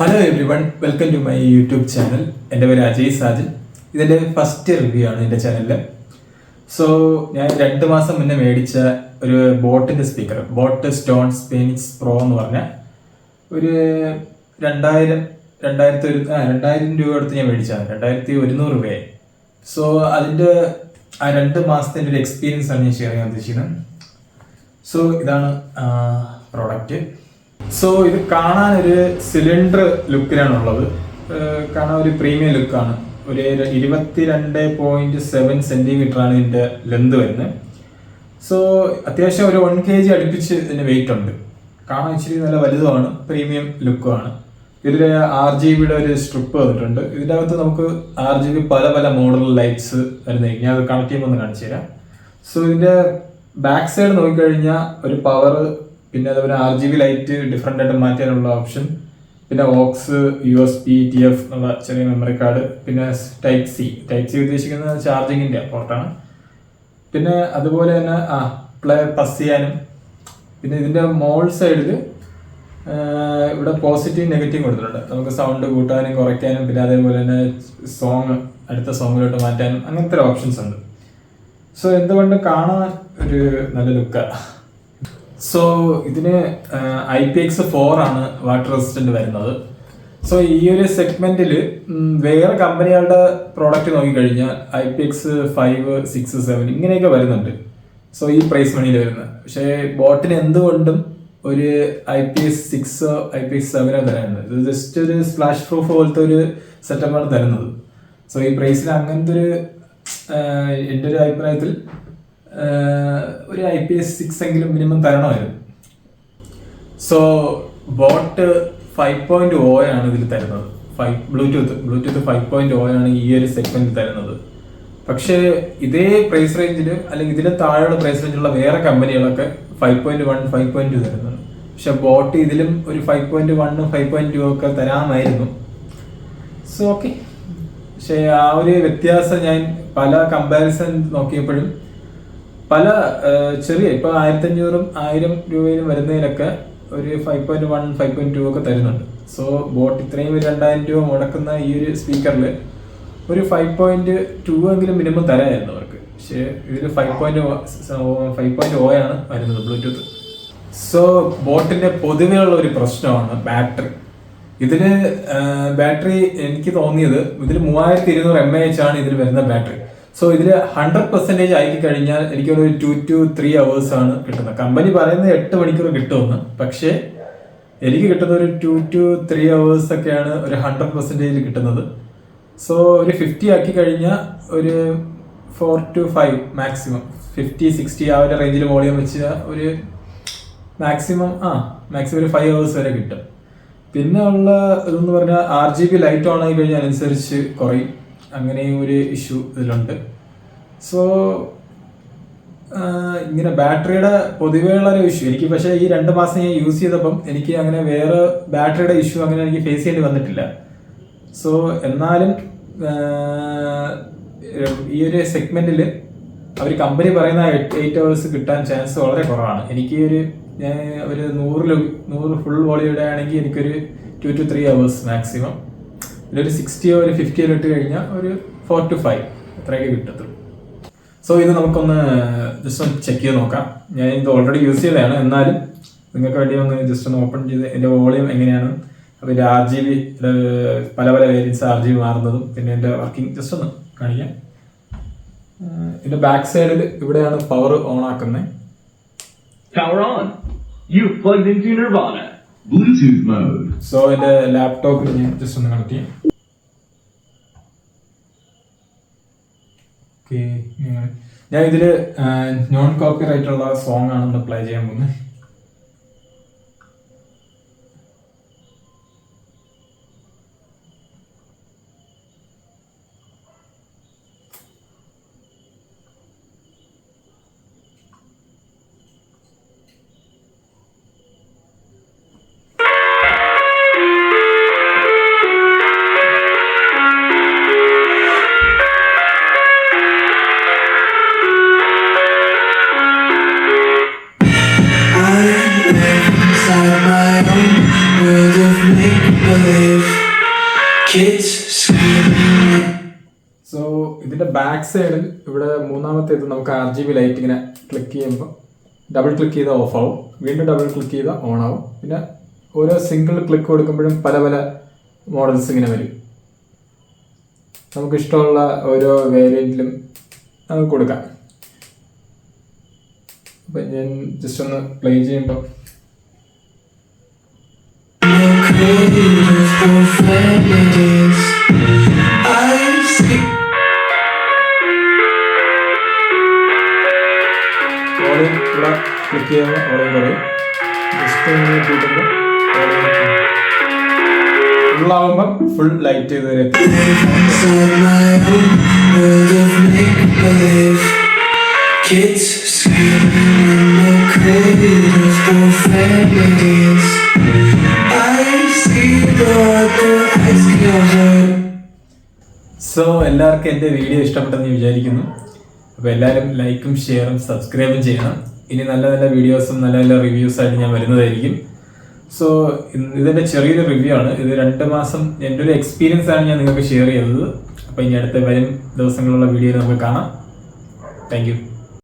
Hello everyone, welcome to my YouTube channel. എൻ്റെ പേര് അജയ് സാജൻ. ഇതിൻ്റെ ഫസ്റ്റ് റിവ്യൂ ആണ് എൻ്റെ ചാനലിൽ. സോ ഞാൻ 2 മാസം മുന്നേ മേടിച്ച ഒരു ബോട്ടിൻ്റെ സ്പീക്കർ, ബോട്ട് സ്റ്റോൺ സ്പീനിക്സ് പ്രോ എന്ന് പറഞ്ഞ ഒരു 2000 രൂപ എടുത്ത് ഞാൻ മേടിച്ചതാണ്. 2100 രൂപയായി. സോ അതിൻ്റെ ആ 2 മാസത്തിൻ്റെ ഒരു എക്സ്പീരിയൻസ് ആണ് ഞാൻ ഷെയർ ചെയ്യാൻ ഉദ്ദേശിക്കുന്നത്. സോ ഇതാണ് പ്രോഡക്റ്റ്. സോ ഇത് കാണാൻ ഒരു സിലിണ്ടർ ലുക്കിലാണുള്ളത്. കാണാൻ ഒരു പ്രീമിയം ലുക്കാണ്. ഒരു 22.7 സെന്റിമീറ്ററാണ് ഇതിൻ്റെ ലെന്ത് വരുന്നത്. സോ അത്യാവശ്യം ഒരു 1 kg അടുപ്പിച്ച് ഇതിന് വെയിറ്റ് ഉണ്ട്. കാണാൻ ഇച്ചിരി നല്ല വലുതുമാണ്, പ്രീമിയം ലുക്കുമാണ്. ഇതിൽ RGBയുടെ ഒരു സ്ട്രിപ്പ് വന്നിട്ടുണ്ട്. ഇതിൻ്റെ അകത്ത് നമുക്ക് RGB പല പല മോഡൽ ലൈറ്റ്സ് വരുന്നത്. ഞാൻ അത് കണക്ട് ചെയ്യുമ്പോൾ ഒന്ന് കാണിച്ചു തരാം. സോ ഇതിൻ്റെ ബാക്ക് സൈഡ് നോക്കിക്കഴിഞ്ഞാൽ ഒരു പവർ, പിന്നെ അതുപോലെ RGB ലൈറ്റ് ഡിഫറെൻ്റ് ആയിട്ട് മാറ്റാനുള്ള ഓപ്ഷൻ, പിന്നെ ഓക്സ്, USB, TF എന്നുള്ള ചെറിയ മെമ്മറി കാർഡ്, പിന്നെ ടൈപ്പ് സി ഉദ്ദേശിക്കുന്നത് ചാർജിങ്ങിൻ്റെ പോർട്ടാണ്. പിന്നെ അതുപോലെ തന്നെ പ്ലേ പസ് ചെയ്യാനും, പിന്നെ ഇതിൻ്റെ മോൾ സൈഡിൽ ഇവിടെ പോസിറ്റീവ് നെഗറ്റീവ് കൊടുത്തിട്ടുണ്ട്. നമുക്ക് സൗണ്ട് കൂട്ടാനും കുറയ്ക്കാനും, പിന്നെ അതേപോലെ തന്നെ അടുത്ത സോങ്ങിലോട്ട് മാറ്റാനും അങ്ങനത്തെ ഓപ്ഷൻസ് ഉണ്ട്. സോ എന്തുകൊണ്ട് കാണാൻ ഒരു നല്ല ലുക്കാണ്. സോ ഇതിന് IPX4 ആണ് വാട്ടർ റെസിസ്റ്റന്റ് വരുന്നത്. സോ ഈ ഒരു സെഗ്മെന്റിൽ വേറെ കമ്പനികളുടെ പ്രോഡക്റ്റ് നോക്കിക്കഴിഞ്ഞാൽ IPX5, 6, 7 ഇങ്ങനെയൊക്കെ വരുന്നുണ്ട്. സോ ഈ പ്രൈസ് മണിയിൽ വരുന്നത്. പക്ഷേ ബോട്ടിന് എന്തുകൊണ്ടും ഒരു IPX6, IPX7 തരാനുണ്ട്. ഇത് ജസ്റ്റ് ഒരു സ്പ്ലാഷ് പ്രൂഫ് പോലത്തെ ഒരു സെറ്റപ്പാണ് തരുന്നത്. സോ ഈ പ്രൈസിൽ അങ്ങനത്തെ ഒരു എൻ്റെ ഒരു അഭിപ്രായത്തിൽ ഒരു IPX6 എങ്കിലും മിനിമം തരണമായിരുന്നു. സോ ബോട്ട് 5.0 ആണ് ഇതിൽ തരുന്നത്. ബ്ലൂടൂത്ത് 5.0 ആണ് ഈ ഒരു സെഗ്മെന്റിൽ തരുന്നത്. പക്ഷേ ഇതേ പ്രൈസ് റേഞ്ചിൽ അല്ലെങ്കിൽ ഇതിന് താഴെയുള്ള പ്രൈസ് റേഞ്ചിലുള്ള വേറെ കമ്പനികളൊക്കെ 5.1, 5.2 തരുന്നുണ്ട്. പക്ഷെ ബോട്ട് ഇതിലും ഒരു 5.1, 5.2 ഒക്കെ തരാമായിരുന്നു. So okay. പക്ഷേ ആ ഒരു വ്യത്യാസം ഞാൻ പല കമ്പാരിസൺ നോക്കിയപ്പോഴും പല ചെറിയ ഇപ്പോൾ 1500, 1000 രൂപയിലും വരുന്നതിലൊക്കെ ഒരു 5.1, 5.2 ഒക്കെ തരുന്നുണ്ട്. സോ ബോട്ട് ഇത്രയും 2000 രൂപ മുടക്കുന്ന ഈ ഒരു സ്പീക്കറിൽ ഒരു 5.2 എങ്കിലും മിനിമം തരാമായിരുന്നു അവർക്ക്. പക്ഷേ ഇതിൽ 5.0 ആണ് വരുന്നത് ബ്ലൂടൂത്ത്. സോ ബോട്ടിന്റെ പൊതുവെയുള്ള ഒരു പ്രശ്നമാണ് ബാറ്ററി. ഇതില് ബാറ്ററി എനിക്ക് തോന്നിയത് ഇതിൽ 3200 mAh ആണ് ഇതിൽ വരുന്ന ബാറ്ററി. സോ ഇതിൽ 100% ആക്കി കഴിഞ്ഞാൽ എനിക്ക് ഒരു 2 to 3 hours ആണ് കിട്ടുന്നത്. കമ്പനി പറയുന്നത് 8 മണിക്കൂർ കിട്ടുമെന്ന്. പക്ഷേ എനിക്ക് കിട്ടുന്ന ഒരു 2 to 3 hours ഒക്കെയാണ് ഒരു 100% കിട്ടുന്നത്. സോ ഒരു 50 ആക്കി കഴിഞ്ഞാൽ ഒരു 4 to 5 മാക്സിമം, 50, 60 ആ ഒരു റേഞ്ചിൽ വോളിയം വെച്ച് ഒരു മാക്സിമം ഒരു 5 hours വരെ കിട്ടും. പിന്നെ ഉള്ള ഇതെന്ന് പറഞ്ഞാൽ RGB ലൈറ്റ് ഓൺ ആയി കഴിഞ്ഞാൽ അനുസരിച്ച് കുറയും. അങ്ങനെയും ഒരു ഇഷ്യൂ ഇതിലുണ്ട്. സോ ഇങ്ങനെ ബാറ്ററിയുടെ പൊതുവെയുള്ള ഒരു ഇഷ്യൂ എനിക്ക്, പക്ഷേ ഈ 2 മാസം ഞാൻ യൂസ് ചെയ്തപ്പം എനിക്ക് അങ്ങനെ വേറെ ബാറ്ററിയുടെ ഇഷ്യൂ അങ്ങനെ എനിക്ക് ഫേസ് ചെയ്യേണ്ടി വന്നിട്ടില്ല. സോ എന്നാലും ഈ ഒരു സെഗ്മെന്റിൽ അവർ കമ്പനി പറയുന്ന 8 hours കിട്ടാൻ ചാൻസ് വളരെ കുറവാണ്. എനിക്ക് ഒരു 100 ഫുൾ വോളിയുടെ ആണെങ്കിൽ എനിക്കൊരു 2 to 3 hours മാക്സിമം. ഒരു 60 ഒരു 50 ഇട്ട് കഴിഞ്ഞാൽ ഒരു 4 to 5 അത്രയൊക്കെ കിട്ടത്തുള്ളൂ. സോ ഇത് നമുക്കൊന്ന് ജസ്റ്റ് ഒന്ന് ചെക്ക് ചെയ്ത് നോക്കാം. ഞാൻ ഇത് ഓൾറെഡി യൂസ് ചെയ്തതാണ്, എന്നാലും നിങ്ങൾക്ക് വേണ്ടി ഒന്ന് ജസ്റ്റ് ഒന്ന് ഓപ്പൺ ചെയ്ത് എൻ്റെ വോളിയം എങ്ങനെയാണ്, അതിൻ്റെ RGB പല പല വേരിയൻസ് RGB മാറുന്നതും, പിന്നെ എൻ്റെ വർക്കിംഗ് ജസ്റ്റ് ഒന്ന് കാണിക്കാം. ഇതിൻ്റെ ബാക്ക് സൈഡിൽ ഇവിടെയാണ് പവർ ഓൺ ആക്കുന്നത്. സോ എൻ്റെ ലാപ്ടോപ്പിൽ ഞാൻ ജസ്റ്റ് ഒന്ന് കണക്ട് ചെയ്യാം. ഓക്കെ, ഞാൻ ഇതില് നോൺ കോപ്പി റൈറ്റ് ഉള്ള സോങ് ആണ് പ്ലേ ചെയ്യാൻ പോകുന്നത്. make-believe. Kids screaming. സോ ഇതിൻ്റെ ബാക്ക് സൈഡിൽ ഇവിടെ മൂന്നാമത്തേത് നമുക്ക് RGB ലൈറ്റ് ഇങ്ങനെ ക്ലിക്ക് ചെയ്യുമ്പോൾ ഡബിൾ ക്ലിക്ക് ചെയ്താൽ ഓഫ് ആവും, വീണ്ടും ഡബിൾ ക്ലിക്ക് ചെയ്താൽ ഓൺ ആവും. പിന്നെ ഓരോ സിംഗിൾ ക്ലിക്ക് കൊടുക്കുമ്പോഴും പല പല മോഡൽസ് ഇങ്ങനെ വരും. നമുക്കിഷ്ടമുള്ള ഓരോ വേരിയൻറ്റിലും നമുക്ക് കൊടുക്കാം. അപ്പം ഞാൻ ജസ്റ്റ് ഒന്ന് പ്ലേ ചെയ്യുമ്പോൾ ഓളിയും ഇവിടെ ക്ലിക്ക് ചെയ്യുമ്പോൾ ഓളിയും കുറയും. ജസ്റ്റ് ഇങ്ങനെ കൂട്ടുമ്പോൾ ഫുള്ളാവുമ്പം ഫുൾ ലൈറ്റ് ചെയ്ത് വരെ. Kids screaming in the creative profanities. I see the ice covered. So എല്ലാവർക്കും എൻ്റെ വീഡിയോ ഇഷ്ടപ്പെട്ടെന്ന് വിചാരിക്കുന്നു. അപ്പോൾ എല്ലാവരും ലൈക്കും ഷെയറും സബ്സ്ക്രൈബും ചെയ്യണം. ഇനി നല്ല നല്ല വീഡിയോസും നല്ല നല്ല റിവ്യൂസായിട്ട് ഞാൻ വരുന്നതായിരിക്കും. സോ ഇതിൻ്റെ ചെറിയൊരു റിവ്യൂ ആണ്. ഇത് 2 മാസം എൻ്റെ ഒരു എക്സ്പീരിയൻസ് ആണ് ഞാൻ നിങ്ങൾക്ക് ഷെയർ ചെയ്തത്. അപ്പോൾ ഇനി അടുത്ത വരും ദിവസങ്ങളുള്ള വീഡിയോയിൽ നമുക്ക് കാണാം. Thank you.